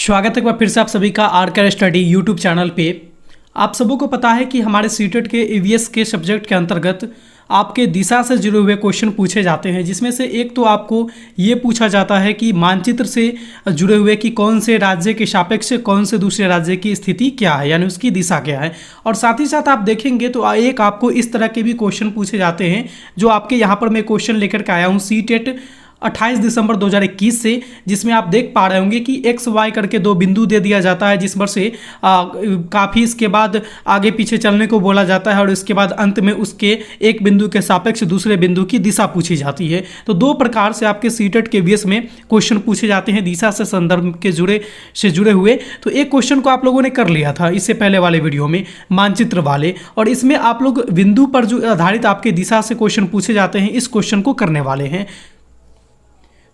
स्वागत है एक बार फिर से आप सभी का आर स्टडी यूट्यूब चैनल पे। आप सबों को पता है कि हमारे सीटेट के ईवीएस के सब्जेक्ट के अंतर्गत आपके दिशा से जुड़े हुए क्वेश्चन पूछे जाते हैं, जिसमें से एक तो आपको ये पूछा जाता है कि मानचित्र से जुड़े हुए कि कौन से राज्य के सापेक्ष कौन से दूसरे राज्य की स्थिति क्या है, यानी उसकी दिशा क्या है। और साथ ही साथ आप देखेंगे तो एक आपको इस तरह के भी क्वेश्चन पूछे जाते हैं जो आपके यहाँ पर मैं क्वेश्चन लेकर के आया हूँ सीटेट 28 दिसंबर 2021 से, जिसमें आप देख पा रहे होंगे कि एक्स वाई करके दो बिंदु दे दिया जाता है, जिस पर से काफ़ी इसके बाद आगे पीछे चलने को बोला जाता है और इसके बाद अंत में उसके एक बिंदु के सापेक्ष दूसरे बिंदु की दिशा पूछी जाती है। तो दो प्रकार से आपके सीटेट के वीएस में क्वेश्चन पूछे जाते हैं दिशा से संदर्भ के जुड़े हुए। तो एक क्वेश्चन को आप लोगों ने कर लिया था इससे पहले वाले वीडियो में, मानचित्र वाले, और इसमें आप लोग बिंदु पर जो आधारित आपके दिशा से क्वेश्चन पूछे जाते हैं इस क्वेश्चन को करने वाले हैं।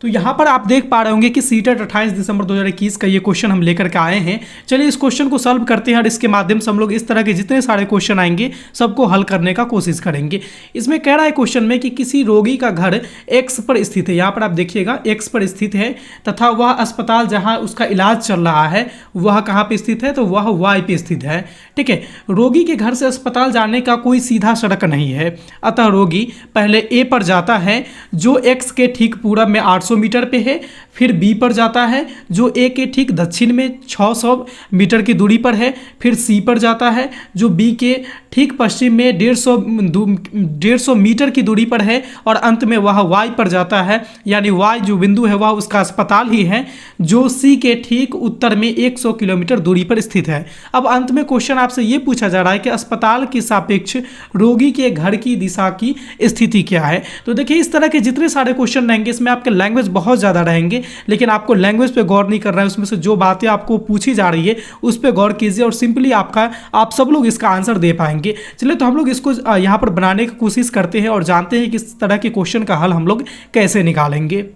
तो यहाँ पर आप देख पा रहे होंगे कि सीटेट 28 दिसंबर 2021 का ये क्वेश्चन हम लेकर के आए हैं। चलिए इस क्वेश्चन को सॉल्व करते हैं और इसके माध्यम से हम लोग इस तरह के जितने सारे क्वेश्चन आएंगे सबको हल करने का कोशिश करेंगे। इसमें कह रहा है क्वेश्चन में कि किसी रोगी का घर एक्स पर स्थित है, यहाँ पर आप देखिएगा एक्स पर स्थित है, तथा वह अस्पताल जहाँ उसका इलाज चल रहा है वह कहाँ पर स्थित है, तो वह वाई पे स्थित है। ठीक है, रोगी के घर से अस्पताल जाने का कोई सीधा सड़क नहीं है, अतः रोगी पहले ए पर जाता है जो एक्स के ठीक पूरब में 800 मीटर पे है, फिर बी पर जाता है जो ए के ठीक दक्षिण में 600 मीटर की दूरी पर है, फिर सी पर जाता है जो बी के ठीक पश्चिम में 150 मीटर की दूरी पर है, और अंत में वह वाई पर जाता है, यानी वाई जो बिंदु है वह उसका अस्पताल ही है जो सी के ठीक उत्तर में 100 किलोमीटर दूरी पर स्थित है। अब अंत में क्वेश्चन आपसे ये पूछा जा रहा है कि अस्पताल के सापेक्ष रोगी के घर की दिशा की स्थिति क्या है। तो देखिए इस तरह के जितने सारे क्वेश्चन रहेंगे इसमें आपके लैंग्वेज बहुत ज़्यादा रहेंगे, लेकिन आपको लैंग्वेज पे गौर नहीं करना है, उसमें से जो बातें आपको पूछी जा रही है उस पर गौर कीजिए और सिंपली आप सब लोग इसका आंसर दे पाएंगे। चलिए तो हम लोग इसको यहाँ पर बनाने की कोशिश करते हैं और जानते हैं कि इस तरह के क्वेश्चन का हल हम लोग कैसे निकालेंगे।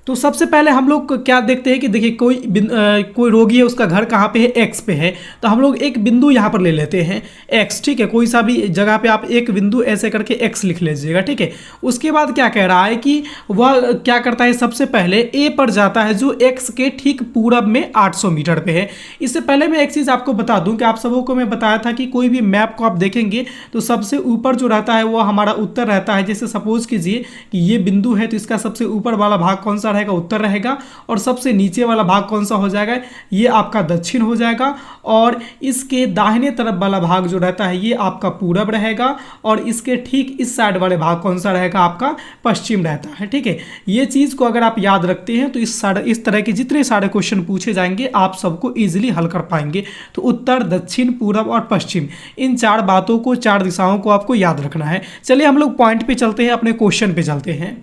तो सबसे पहले हम लोग क्या देखते हैं कि देखिए कोई रोगी है, उसका घर कहाँ पे है, एक्स पे है, तो हम लोग एक बिंदु यहाँ पर ले लेते हैं एक्स। ठीक है, कोई सा भी जगह पे आप एक बिंदु ऐसे करके एक्स लिख लीजिएगा। ठीक है, उसके बाद क्या कह रहा है कि वह क्या करता है, सबसे पहले ए पर जाता है जो एक्स के ठीक पूरब में 800 मीटर पे है। इससे पहले मैं एक चीज़ आपको बता दूं कि आप सबों को मैं बताया था कि कोई भी मैप को आप देखेंगे तो सबसे ऊपर जो रहता है वो हमारा उत्तर रहता है। जैसे सपोज कीजिए कि ये बिंदु है तो इसका सबसे ऊपर वाला भाग कौन सा रहेगा, उत्तर रहेगा, और सबसे नीचे वाला भाग कौन सा हो जाएगा, ये आपका दक्षिण हो जाएगा, और इसके दाहिने तरफ वाला भाग जो रहता है ये आपका पूरब रहेगा, और इसके ठीक इस साइड वाले भाग कौन सा रहेगा, आपका पश्चिम रहता है। ठीक है, ये चीज़ को अगर आप याद रखते हैं तो इस तरह के जितने सारे क्वेश्चन पूछे जाएंगे आप सबको ईजिली हल कर पाएंगे। तो उत्तर, दक्षिण, पूरब और पश्चिम, इन चार बातों को, चार दिशाओं को आपको याद रखना है। चलिए हम लोग पॉइंट पे चलते हैं, अपने क्वेश्चन पे चलते हैं।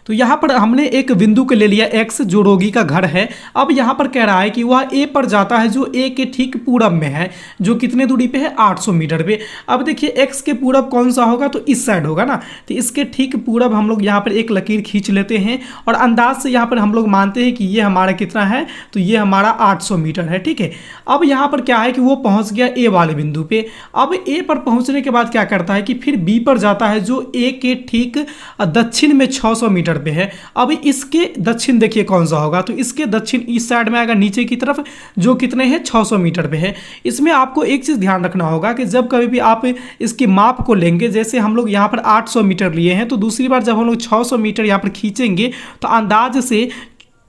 तो यहाँ पर हमने एक बिंदु को ले लिया एक्स जो रोगी का घर है। अब यहाँ पर कह रहा है कि वह ए पर जाता है जो ए के ठीक पूरब में है, जो कितने दूरी पे है, 800 मीटर पे। अब देखिए एक्स के पूरब कौन सा होगा, तो इस साइड होगा ना, तो इसके ठीक पूरब हम लोग यहाँ पर एक लकीर खींच लेते हैं और अंदाज से यहाँ पर हम लोग मानते हैं कि ये हमारा कितना है, तो ये हमारा 800 मीटर है। ठीक है, अब यहाँ पर क्या है कि वो पहुँच गया ए वाले बिंदु पे। अब ए पर पहुँचने के बाद क्या करता है कि फिर बी पर जाता है जो ए के ठीक दक्षिण में 600 मीटर पे है। अब इसके दक्षिण देखिए कौन सा होगा, तो इसके दक्षिण इस साइड में आएगा नीचे की तरफ, जो कितने हैं, 600 मीटर पे है। इसमें आपको एक चीज ध्यान रखना होगा कि जब कभी भी आप इसकी माप को लेंगे, जैसे हम लोग यहाँ पर 800 मीटर लिए हैं, तो दूसरी बार जब हम लोग 600 मीटर यहाँ पर खींचेंगे तो अंदाज से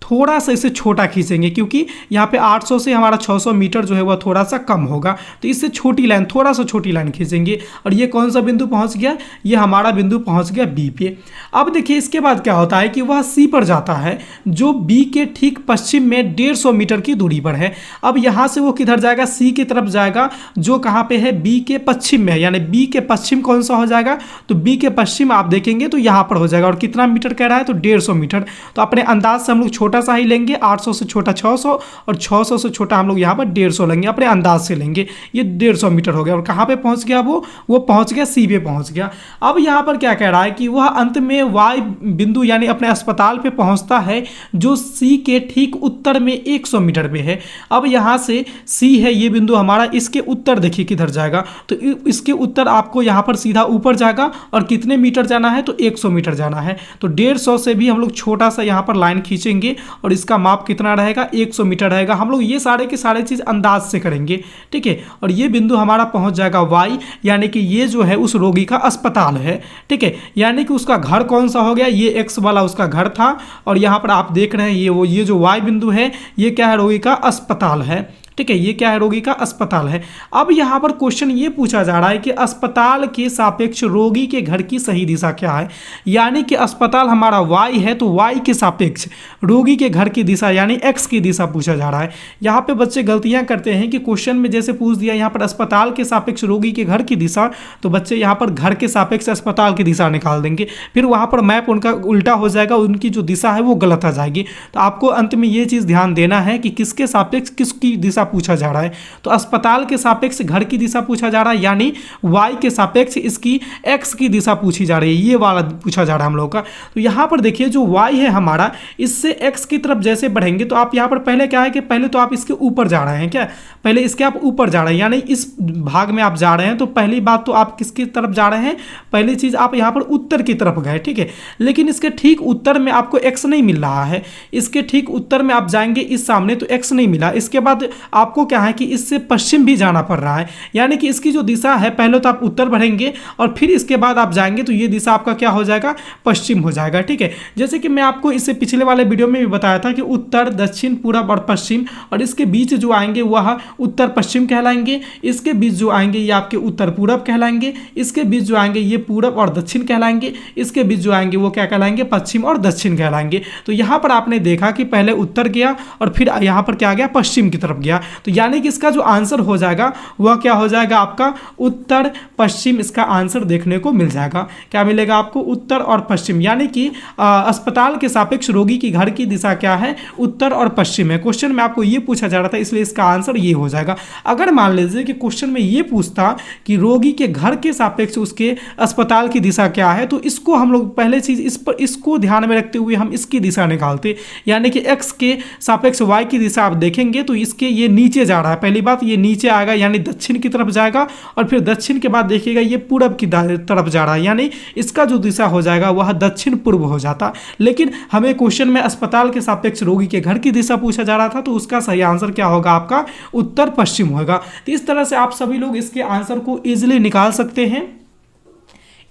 थोड़ा सा इसे छोटा खींचेंगे, क्योंकि यहाँ पे 800 से हमारा 600 मीटर जो है वह थोड़ा सा कम होगा, तो इससे छोटी लाइन, थोड़ा सा छोटी लाइन खींचेंगे। और ये कौन सा बिंदु पहुँच गया, ये हमारा बिंदु पहुँच गया बी पे। अब देखिए इसके बाद क्या होता है कि वह सी पर जाता है जो बी के ठीक पश्चिम में 150 मीटर की दूरी पर है। अब यहाँ से वो किधर जाएगा, सी की तरफ जाएगा, जो कहाँ पे है, बी के पश्चिम में है, यानी बी के पश्चिम कौन सा हो जाएगा, तो बी के पश्चिम आप देखेंगे तो यहाँ पर हो जाएगा। और कितना मीटर कह रहा है, तो 150 मीटर। तो अपने अंदाज से हम लोग छोटा सा ही लेंगे, 800 से छोटा 600 और 600 से छोटा हम लोग यहाँ पर 150 लेंगे, अपने अंदाज से लेंगे। ये 150 मीटर हो गया और कहाँ पे पहुँच गया, वो पहुँच गया सी पे पहुँच गया। अब यहाँ पर क्या कह रहा है कि वह अंत में वाई बिंदु यानी अपने अस्पताल पे पहुँचता है जो सी के ठीक उत्तर में 100 मीटर पे है। अब यहाँ से सी है ये बिंदु हमारा, इसके उत्तर देखिए किधर जाएगा, तो इसके उत्तर आपको यहाँ पर सीधा ऊपर जाएगा, और कितने मीटर जाना है, तो 100 मीटर जाना है। तो 150 से भी हम लोग छोटा सा यहाँ पर लाइन खींचेंगे और इसका माप कितना रहेगा 100 मीटर रहेगा। हम लोग ये सारे के सारे चीज़ अंदाज से करेंगे, ठीक है। और ये बिंदु हमारा पहुंच जाएगा वाई, यानी कि ये जो है उस रोगी का अस्पताल है, ठीक है। यानी कि उसका घर कौन सा हो गया, ये एक्स वाला उसका घर था, और यहाँ पर आप देख रहे हैं ये जो वाई बिंदु है ये क्या है, रोगी का अस्पताल है, ठीक है। ये क्या है, रोगी का अस्पताल है। अब यहाँ पर क्वेश्चन ये पूछा जा रहा है कि अस्पताल के सापेक्ष रोगी के घर की सही दिशा क्या है, यानी कि अस्पताल हमारा y है तो y के सापेक्ष रोगी के घर की दिशा यानी x की दिशा पूछा जा रहा है। यहाँ पे बच्चे गलतियाँ करते हैं कि क्वेश्चन में जैसे पूछ दिया यहाँ पर अस्पताल के सापेक्ष रोगी के घर की दिशा, तो बच्चे यहाँ पर घर के सापेक्ष अस्पताल की दिशा निकाल देंगे, फिर वहाँ पर मैप उनका उल्टा हो जाएगा, उनकी जो दिशा है वो गलत आ जाएगी। तो आपको अंत में ये चीज़ ध्यान देना है कि किसके सापेक्ष किसकी दिशा पूछा जा रहा है। तो अस्पताल के सापेक्ष घर की दिशा पूछा जा रहा है, यानी y के सापेक्ष इसकी x की दिशा पूछी जा रही है, ये वाला पूछा जा रहा है हम लोग का। तो यहाँ पर देखिए जो y है हमारा, इससे x की तरफ जैसे बढ़ेंगे तो आप यहाँ पर पहले क्या है कि पहले तो आप इसके ऊपर जा रहे हैं, क्या पहले इसके आप ऊपर जा रहे हैं, यानी इस भाग में आप जा रहे हैं। तो पहली बात तो आप किसकी तरफ जा रहे हैं, पहली चीज़ आप यहाँ पर उत्तर की तरफ गए, ठीक है। लेकिन इसके ठीक उत्तर में आपको x नहीं मिल रहा है, इसके ठीक उत्तर में आप जाएंगे इस सामने तो x नहीं मिला। इसके बाद आपको क्या है कि इससे पश्चिम भी जाना पड़ रहा है, यानी कि इसकी जो दिशा है पहले तो आप उत्तर बढ़ेंगे और फिर इसके बाद आप जाएंगे तो ये दिशा आपका क्या हो जाएगा, पश्चिम हो जाएगा, ठीक है। जैसे कि मैं आपको इससे पिछले वाले वीडियो में भी बताया था कि उत्तर, दक्षिण, पूरब और पश्चिम, और इसके बीच जो आएंगे वह उत्तर पश्चिम कहलाएंगे, इसके बीच जो आएंगे ये आपके उत्तर पूरब कहलाएंगे, इसके बीच जो आएंगे ये पूरब और दक्षिण कहलाएंगे, इसके बीच जो आएंगे वो क्या कहलाएंगे, पश्चिम और दक्षिण कहलाएंगे। तो यहाँ पर आपने देखा कि पहले उत्तर गया और फिर यहाँ पर क्या गया, पश्चिम की तरफ गया। तो यानी कि इसका जो आंसर हो जाएगा वह क्या हो जाएगा, आपका उत्तर पश्चिम इसका आंसर देखने को मिल जाएगा। क्या मिलेगा आपको, उत्तर और पश्चिम, यानी कि अस्पताल के सापेक्ष रोगी की घर की दिशा क्या है, उत्तर और पश्चिम है। क्वेश्चन में आपको ये पूछा जा रहा था, इसलिए इसका आंसर ये हो जाएगा। अगर मान लीजिए कि क्वेश्चन में ये पूछता कि रोगी के घर के सापेक्ष उसके अस्पताल की दिशा क्या है, तो इसको हम लोग पहले चीज इसको ध्यान में रखते हुए हम इसकी दिशा निकालते, यानी कि एक्स के सापेक्ष वाई की दिशा आप देखेंगे तो इसके ये नीचे जा रहा है, पहली बात ये नीचे आएगा यानी दक्षिण की तरफ जाएगा, और फिर दक्षिण के बाद देखिएगा ये पूरब की तरफ जा रहा है, यानी इसका जो दिशा हो जाएगा वह दक्षिण पूर्व हो जाता। लेकिन हमें क्वेश्चन में अस्पताल के सापेक्ष रोगी के घर की दिशा पूछा जा रहा था, तो उसका सही आंसर क्या होगा, आपका उत्तर पश्चिम होगा। तो इस तरह से आप सभी लोग इसके आंसर को इजीली निकाल सकते हैं।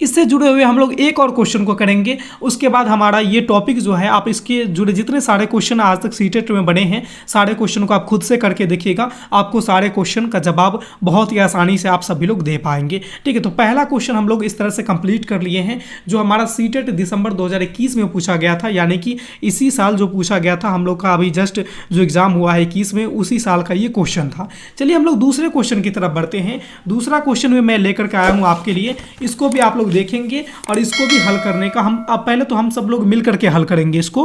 इससे जुड़े हुए हम लोग एक और क्वेश्चन को करेंगे, उसके बाद हमारा ये टॉपिक जो है, आप इसके जुड़े जितने सारे क्वेश्चन आज तक सीटेट में बने हैं सारे क्वेश्चन को आप खुद से करके देखिएगा, आपको सारे क्वेश्चन का जवाब बहुत ही आसानी से आप सभी लोग दे पाएंगे, ठीक है। तो पहला क्वेश्चन हम लोग इस तरह से कंप्लीट कर लिए हैं, जो हमारा सीटेट दिसंबर 2021 में पूछा गया था, यानी कि इसी साल जो पूछा गया था हम लोग का, अभी जस्ट जो एग्जाम हुआ है 21 में, उसी साल का ये क्वेश्चन था। चलिए हम लोग दूसरे क्वेश्चन की तरफ बढ़ते हैं। दूसरा क्वेश्चन में मैं लेकर के आया हूँ आपके लिए, इसको भी आप लोग देखेंगे और इसको भी हल करने का हम अब पहले तो हम सब लोग मिल करके हल करेंगे, इसको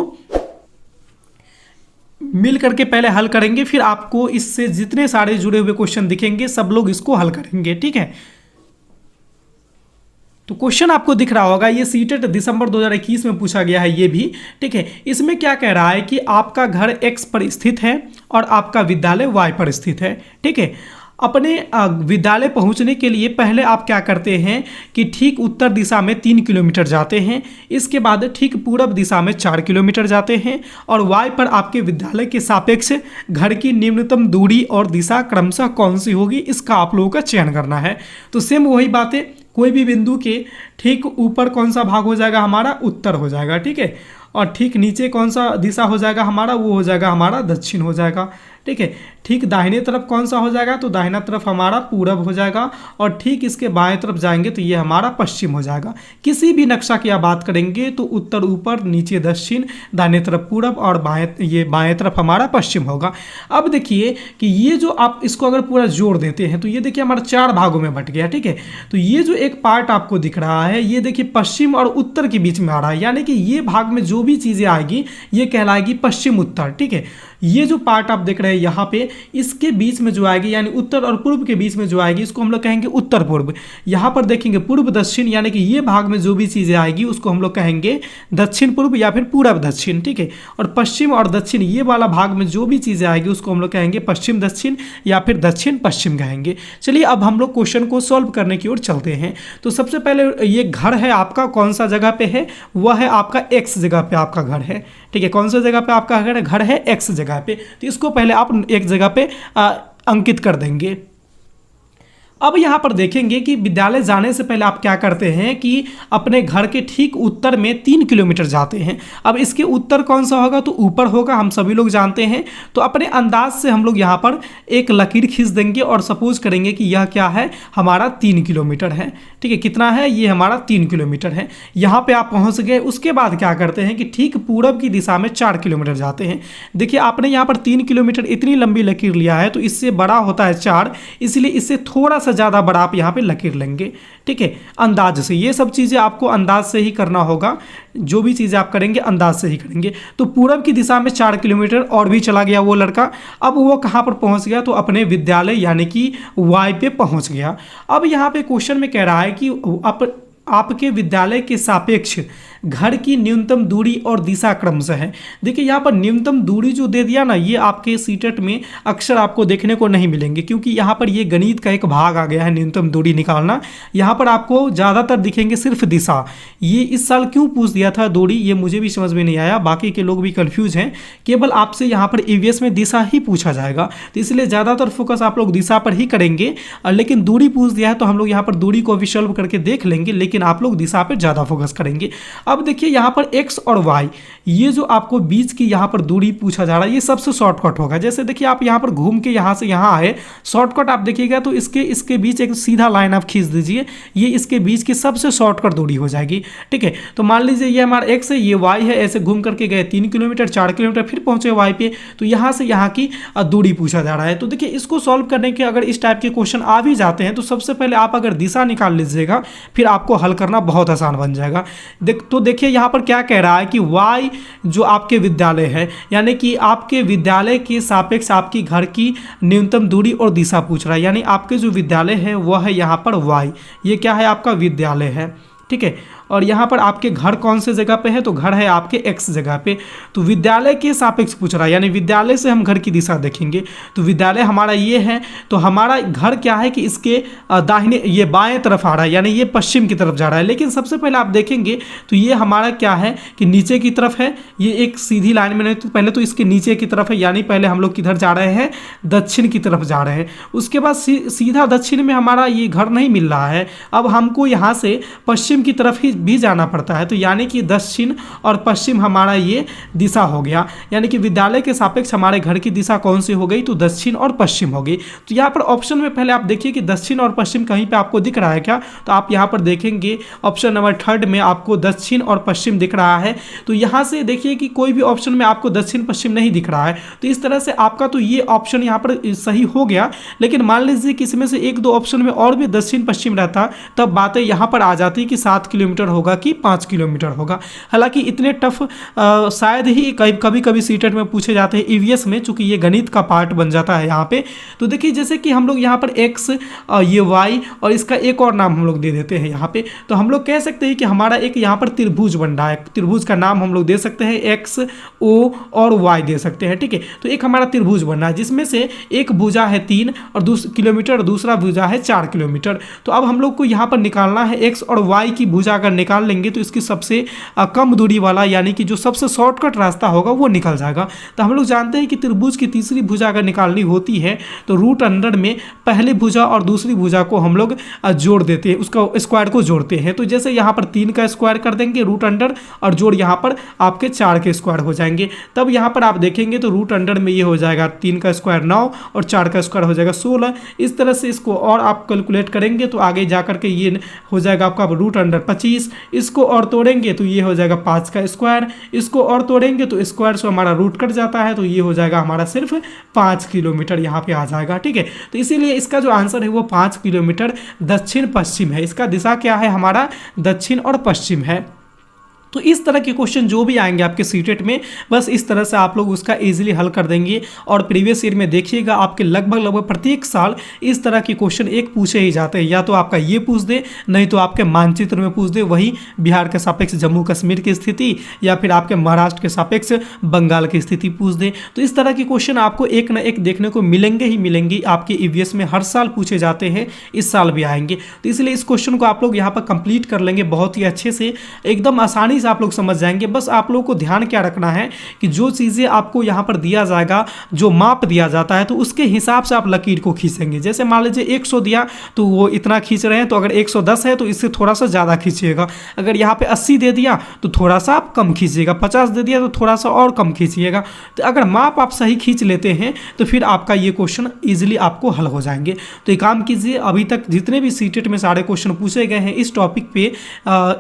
मिल करके पहले हल करेंगे, फिर आपको इससे जितने सारे जुड़े हुए क्वेश्चन दिखेंगे सब लोग इसको हल करेंगे, ठीक है। तो क्वेश्चन आपको दिख रहा होगा, ये सीटेट दिसंबर 2021 में पूछा गया है ये भी, ठीक है। इसमें क्या कह रहा है कि आपका घर x पर स्थित है और आपका विद्यालय y पर स्थित है, ठीक है। अपने विद्यालय पहुंचने के लिए पहले आप क्या करते हैं कि ठीक उत्तर दिशा में 3 किलोमीटर जाते हैं, इसके बाद ठीक पूरब दिशा में 4 किलोमीटर जाते हैं, और वाई पर आपके विद्यालय के सापेक्ष घर की निम्नतम दूरी और दिशा क्रमशः कौन सी होगी, इसका आप लोगों का चयन करना है। तो सेम वही बात है, कोई भी बिंदु के ठीक ऊपर कौन सा भाग हो जाएगा, हमारा उत्तर हो जाएगा, ठीक है। और ठीक नीचे कौन सा दिशा हो जाएगा हमारा, वो हो जाएगा हमारा दक्षिण हो जाएगा, ठीक है। ठीक दाहिने तरफ कौन सा हो जाएगा, तो दाहिना तरफ हमारा पूरब हो जाएगा, और ठीक इसके बाएं तरफ जाएंगे तो ये हमारा पश्चिम हो जाएगा। किसी भी नक्शा की आप बात करेंगे तो उत्तर ऊपर, नीचे दक्षिण, दाहिने तरफ पूरब और बाएं तरफ हमारा पश्चिम होगा। अब देखिए कि ये जो आप इसको अगर पूरा जोड़ देते हैं तो ये देखिए हमारा 4 भागों में बट गया, ठीक है। तो ये जो एक पार्ट आपको दिख रहा है, ये देखिए पश्चिम और उत्तर के बीच में आ रहा है, यानी कि ये भाग में जो भी चीज़ें आएगी ये कहलाएगी पश्चिम उत्तर, ठीक है। ये जो पार्ट आप देख रहे हैं यहाँ पे, इसके बीच में जो आएगी यानी उत्तर और पूर्व के बीच में जो आएगी इसको हम लोग कहेंगे उत्तर पूर्व। यहाँ पर देखेंगे पूर्व दक्षिण, यानी कि ये भाग में जो भी चीज़ें आएगी उसको हम लोग कहेंगे दक्षिण पूर्व या फिर पूर्व दक्षिण, ठीक है। और पश्चिम और दक्षिण ये वाला भाग में जो भी चीज़ें आएगी उसको हम लोग कहेंगे पश्चिम दक्षिण या फिर दक्षिण पश्चिम कहेंगे। चलिए अब हम लोग क्वेश्चन को सॉल्व करने की ओर चलते हैं। तो सबसे पहले ये घर है आपका कौन सा जगह पे है, वह है आपका एक्स जगह पे आपका घर है, ठीक है। कौन सा जगह पे आपका घर है, एक्स जगह पे। तो इसको पहले आप एक जगह पे अंकित कर देंगे। अब यहाँ पर देखेंगे कि विद्यालय जाने से पहले आप क्या करते हैं कि अपने घर के ठीक उत्तर में 3 किलोमीटर जाते हैं। अब इसके उत्तर कौन सा होगा, तो ऊपर होगा, हम सभी लोग जानते हैं। तो अपने अंदाज से हम लोग यहाँ पर एक लकीर खींच देंगे और सपोज करेंगे कि यह क्या है, हमारा 3 किलोमीटर है, ठीक है। कितना है, ये हमारा 3 किलोमीटर है। यहाँ पर आप पहुँच गए। उसके बाद क्या करते हैं कि ठीक पूरब की दिशा में 4 किलोमीटर जाते हैं। देखिए आपने यहाँ पर 3 किलोमीटर इतनी लंबी लकीर लिया है, तो इससे बड़ा होता है 4, इसलिए इससे थोड़ा ज़्यादा बड़ा आप यहाँ पे लकीर लेंगे, ठीक है। अंदाज से ये सब चीज़ें आपको अंदाज से ही करना होगा, जो भी चीज़ें आप करेंगे अंदाज से ही करेंगे। तो पूरब की दिशा में 4 किलोमीटर और भी चला गया वो लड़का। अब वो कहाँ पर पहुँच गया, तो अपने विद्यालय यानी कि वाई पे पहुँच गया। अब यहाँ पे क्वेश्चन में कह रहा है कि आपके विद्यालय के सापेक्ष घर की न्यूनतम दूरी और दिशा क्रमशः है। देखिए यहाँ पर न्यूनतम दूरी जो दे दिया ना, ये आपके सीटेट में अक्सर आपको देखने को नहीं मिलेंगे, क्योंकि यहाँ पर ये गणित का एक भाग आ गया है न्यूनतम दूरी निकालना। यहाँ पर आपको ज़्यादातर दिखेंगे सिर्फ दिशा। ये इस साल क्यों पूछ दिया था दूरी, ये मुझे भी समझ में नहीं आया, बाकी के लोग भी कन्फ्यूज हैं। केवल आपसे यहाँ पर ईवीएस में दिशा ही पूछा जाएगा, तो इसलिए ज़्यादातर फोकस आप लोग दिशा पर ही करेंगे। लेकिन दूरी पूछ दिया है तो हम लोग यहाँ पर दूरी को भी सॉल्व करके देख लेंगे, लेकिन आप लोग दिशा पर ज़्यादा फोकस करेंगे। अब देखिए यहाँ पर x और y, ये जो आपको बीच की यहाँ पर दूरी पूछा जा रहा है, ये सबसे शॉर्टकट होगा। जैसे देखिए आप यहाँ पर घूम के यहाँ से यहाँ आए, शॉर्टकट आप देखिएगा तो इसके बीच एक सीधा लाइन आप खींच दीजिए, ये इसके बीच की सबसे शॉर्टकट दूरी हो जाएगी, ठीक है। तो मान लीजिए ये हमारा x है, ये y है, ऐसे घूम करके गए 3 किलोमीटर 4 किलोमीटर, फिर पहुंचे y पे, तो यहाँ से यहाँ की दूरी पूछा जा रहा है। तो देखिए इसको सॉल्व करने के अगर इस टाइप के क्वेश्चन आ भी जाते हैं, तो सबसे पहले आप अगर दिशा निकाल लीजिएगा, फिर आपको हल करना बहुत आसान बन जाएगा। तो देखिए यहाँ पर क्या कह रहा है कि y जो आपके विद्यालय है, यानी कि आपके विद्यालय के सापेक्ष आपकी घर की न्यूनतम दूरी और दिशा पूछ रहा है। यानी आपके जो विद्यालय है वह है यहाँ पर y, ये क्या है, आपका विद्यालय है, ठीक है। और यहाँ पर आपके घर कौन से जगह पे है, तो घर है आपके x जगह पे। तो विद्यालय के सापेक्ष पूछ रहा है, यानी विद्यालय से हम घर की दिशा देखेंगे। तो विद्यालय हमारा ये है, तो हमारा घर क्या है कि इसके दाहिने ये बाएं तरफ आ रहा है, यानी ये पश्चिम की तरफ जा रहा है। लेकिन सबसे पहले आप देखेंगे तो ये हमारा क्या है कि नीचे की तरफ है, ये एक सीधी लाइन में नहीं, तो पहले तो इसके नीचे की तरफ है, यानी पहले हम लोग किधर जा रहे हैं, दक्षिण की तरफ जा रहे हैं। उसके बाद सीधा दक्षिण में हमारा ये घर नहीं मिल रहा है, अब हमको यहाँ से पश्चिम की तरफ ही भी जाना पड़ता है। तो यानी कि दक्षिण और पश्चिम हमारा ये दिशा हो गया, यानी कि विद्यालय के सापेक्ष हमारे घर की दिशा कौन सी हो गई, तो दक्षिण और पश्चिम हो गई। तो यहाँ पर ऑप्शन में पहले आप देखिए कि दक्षिण और पश्चिम कहीं पे आपको दिख रहा है क्या, तो आप यहाँ पर देखेंगे ऑप्शन नंबर 3 में आपको दक्षिण और पश्चिम दिख रहा है। तो यहाँ से देखिए कि कोई भी ऑप्शन में आपको दक्षिण पश्चिम नहीं दिख रहा है, तो इस तरह से आपका तो ये ऑप्शन यहाँ पर सही हो गया। लेकिन मान लीजिए किसी में से 1-2 ऑप्शन में और भी दक्षिण पश्चिम रहता, तब बातें यहाँ पर आ जाती कि 7 किलोमीटर होगा कि 5 किलोमीटर होगा। हालांकि इतने टफ शायद ही कभी कभी सीटेट में पूछे जाते हैं ईवीएस में, चूंकि ये गणित का पार्ट बन जाता है यहाँ पे। तो देखिए जैसे कि हम लोग यहाँ पर x ये y और इसका एक और नाम हम लोग दे देते हैं यहाँ पे। तो हम लोग कह सकते हैं कि हमारा एक यहाँ पर त्रिभुज बन रहा है, त्रिभुज का नाम हम लोग दे सकते हैं x o और y दे सकते हैं, ठीक है। तो एक हमारा त्रिभुज बन रहा है जिसमें से एक भुजा है 3 और किलोमीटर, दूसरा भुजा है 4 किलोमीटर। तो अब हम लोग को यहाँ पर निकालना है x और y की भुजा अगर निकाल लेंगे तो इसकी सबसे कम दूरी वाला यानी कि जो सबसे शॉर्टकट रास्ता होगा वो निकल जाएगा। तो हम लोग जानते हैं कि त्रिभुज की तीसरी भुजा अगर निकालनी होती है तो रूट अंडर में पहली भुजा और दूसरी भुजा को हम लोग जोड़ देते हैं, उसका स्क्वायर को जोड़ते हैं। तो जैसे यहाँ पर 3 का स्क्वायर कर देंगे रूट अंडर और जोड़ यहाँ पर आपके 4 के स्क्वायर हो जाएंगे। तब यहाँ पर आप देखेंगे तो रूट अंडर में ये हो जाएगा 3 का स्क्वायर 9 और 4 का स्क्वायर हो जाएगा 16। इस तरह से इसको और आप कैलकुलेट करेंगे तो आगे जा करके ये हो जाएगा आपका रूट अंडर 25। इसको और तोड़ेंगे तो ये हो जाएगा 5 का स्क्वायर, इसको और तोड़ेंगे तो स्क्वायर से हमारा रूट कट जाता है, तो ये हो जाएगा हमारा सिर्फ 5 किलोमीटर यहाँ पे आ जाएगा, ठीक है। तो इसीलिए इसका जो आंसर है वो 5 किलोमीटर दक्षिण पश्चिम है। इसका दिशा क्या है, हमारा दक्षिण और पश्चिम है। तो इस तरह के क्वेश्चन जो भी आएंगे आपके सीटेट में, बस इस तरह से आप लोग उसका इजीली हल कर देंगे। और प्रीवियस ईयर में देखिएगा आपके लगभग प्रत्येक साल इस तरह के क्वेश्चन एक पूछे ही जाते हैं, या तो आपका ये पूछ दे, नहीं तो आपके मानचित्र में पूछ दे वही बिहार के सापेक्ष जम्मू कश्मीर की स्थिति, या फिर आपके महाराष्ट्र के सापेक्ष बंगाल की स्थिति पूछ दे। तो इस तरह के क्वेश्चन आपको एक न एक देखने को मिलेंगे ही मिलेंगे। आपके ईवीएस में हर साल पूछे जाते हैं, इस साल भी आएंगे। तो इसलिए इस क्वेश्चन को आप लोग यहाँ पर कंप्लीट कर लेंगे बहुत ही अच्छे से, एकदम आसानी से आप लोग समझ जाएंगे। बस आप लोगों को ध्यान क्या रखना है कि जो चीज़ें आपको यहाँ पर दिया जाएगा, जो माप दिया जाता है, तो उसके हिसाब से आप लकीर को खींचेंगे। जैसे मान लीजिए 100 दिया तो वो इतना खींच रहे हैं, तो अगर 110 है तो इससे थोड़ा सा ज़्यादा खींचिएगा। अगर यहाँ पे 80 दे दिया तो थोड़ा सा आप कम खींचिएगा, 50 दे दिया तो थोड़ा सा और कम खींचिएगा। तो अगर माप आप सही खींच लेते हैं तो फिर आपका ये क्वेश्चन ईजिली आपको हल हो जाएंगे। तो एक काम कीजिए, अभी तक जितने भी सीटेट में सारे क्वेश्चन पूछे गए हैं इस टॉपिक पे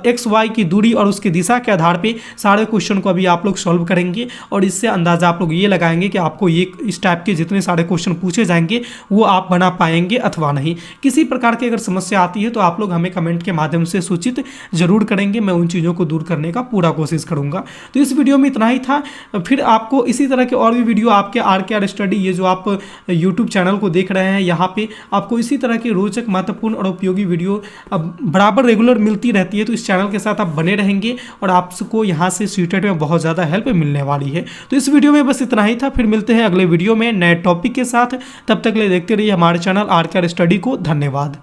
एक्स वाई की दूरी और उसकी दिशा के आधार पे सारे क्वेश्चन को अभी आप लोग सॉल्व करेंगे, और इससे अंदाजा आप लोग ये लगाएंगे कि आपको ये इस टाइप के जितने सारे क्वेश्चन पूछे जाएंगे वो आप बना पाएंगे अथवा नहीं। किसी प्रकार की अगर समस्या आती है तो आप लोग हमें कमेंट के माध्यम से सूचित जरूर करेंगे, मैं उन चीज़ों को दूर करने का पूरा कोशिश करूंगा। तो इस वीडियो में इतना ही था। फिर आपको इसी तरह के और भी वीडियो आपके RKR स्टडी, ये जो आप यूट्यूब चैनल को देख रहे हैं, यहाँ पे आपको इसी तरह की रोचक, महत्वपूर्ण और उपयोगी वीडियो अब बराबर रेगुलर मिलती रहती है। तो इस चैनल के साथ आप बने रहेंगे और आपको यहाँ से सीटेट में बहुत ज़्यादा हेल्प मिलने वाली है। तो इस वीडियो में बस इतना ही था। फिर मिलते हैं अगले वीडियो में नए टॉपिक के साथ। तब तक ले देखते रहिए हमारे चैनल RKR स्टडी को। धन्यवाद।